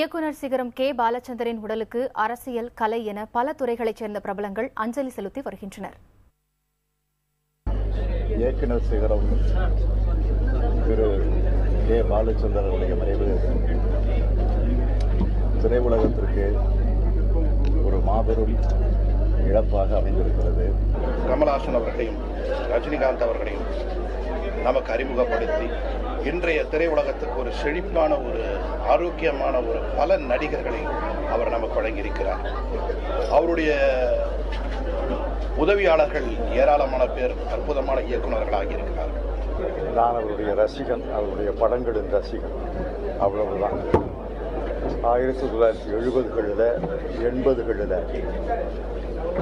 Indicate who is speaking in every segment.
Speaker 1: இயக்குநர் சிகரம் கே பாலச்சந்தரின் உடலுக்கு அரசியல், கலை என பல துறைகளைச் சேர்ந்த பிரபலங்கள் அஞ்சலி செலுத்தி வருகின்றனர்.
Speaker 2: இயக்குநர் சிகரம் திரு கே பாலச்சந்தருடைய மறைவு திரையுலகத்திற்கு ஒரு மாபெரும் இழப்பாக அமைந்திருக்கிறது.
Speaker 3: கமல்ஹாசன் அவர்களையும் ரஜினிகாந்த் அவர்களையும் நமக்கு அறிமுகப்படுத்தி இன்றைய திரையுலகத்துக்கு ஒரு செழிப்பான, ஒரு ஆரோக்கியமான ஒரு பல நடிகர்களை அவர் நமக்கு வழங்கியிருக்கிறார். அவருடைய உதவியாளர்கள் ஏராளமான பேர் அற்புதமான இயக்குநர்களாக இருக்கிறார்கள்.
Speaker 2: நான் அவருடைய ரசிகன், அவருடைய படங்களின் ரசிகன், அவ்வளவுதான். 1970களில் 80களில்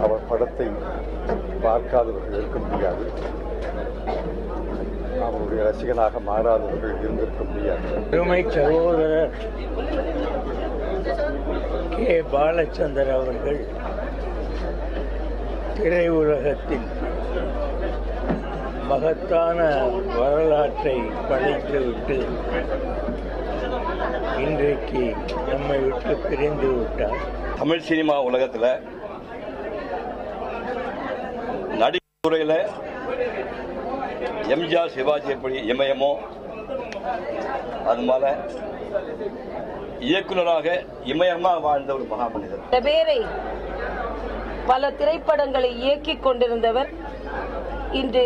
Speaker 2: அவர் படத்தை பார்க்காதவர்கள் இருக்க முடியாது, அவருடைய ரசிகனாக மாறாதவர்கள் இருந்திருக்க முடியாது.
Speaker 4: பெருமை சகோதரர் கே பாலச்சந்தர் அவர்கள் திரையுலகத்தில் மகத்தான வரலாற்றை படைத்துவிட்டு இன்றைக்கு நம்மை விட்டு பிரிந்து விட்டார்.
Speaker 5: தமிழ் சினிமா உலகத்தில் நடிகத்துறையில் எம்ஜிஆர், சிவாஜி எப்படி இமயமோ அது மாதிரி இயக்குநராக இமயமாக வாழ்ந்த ஒரு மகாமனிதர்.
Speaker 6: பேரை பல திரைப்படங்களை இயக்கிக் கொண்டிருந்தவர் இன்று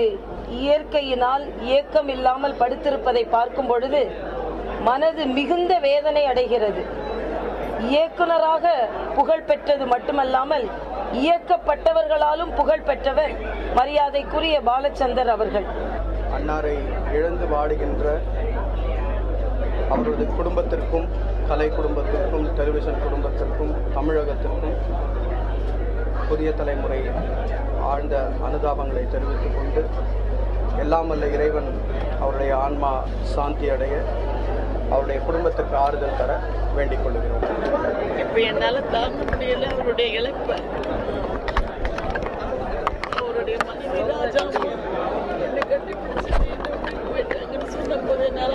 Speaker 6: இயற்கையினால் இயக்கம் இல்லாமல் படுத்திருப்பதை பார்க்கும் பொழுது மனது மிகுந்த வேதனை அடைகிறது. இயக்குநராக புகழ் பெற்றது மட்டுமல்லாமல் இயக்கப்பட்டவர்களாலும் புகழ் பெற்றவர் மரியாதைக்குரிய பாலச்சந்தர் அவர்கள்.
Speaker 7: அன்னாரை இழந்து வாடுகின்ற அவரது குடும்பத்திற்கும், கலை குடும்பத்திற்கும், டெலிவிஷன் குடும்பத்திற்கும், தமிழகத்திற்கும் புதிய தலைமுறை ஆழ்ந்த அனுதாபங்களை தெரிவித்துக் கொண்டு எல்லாம் வல்ல இறைவன் அவருடைய ஆன்மா சாந்தி அடைய, அவருடைய குடும்பத்திற்கு ஆறுதல் தர வேண்டிக் கொள்கிறோம்.
Speaker 8: இப்ப என்னால தாங்க முடியல அவருடைய இழப்ப. அவருடைய மனைவி ராஜா என்னை கட்டி பிடிச்சி சொன்ன போது என்னால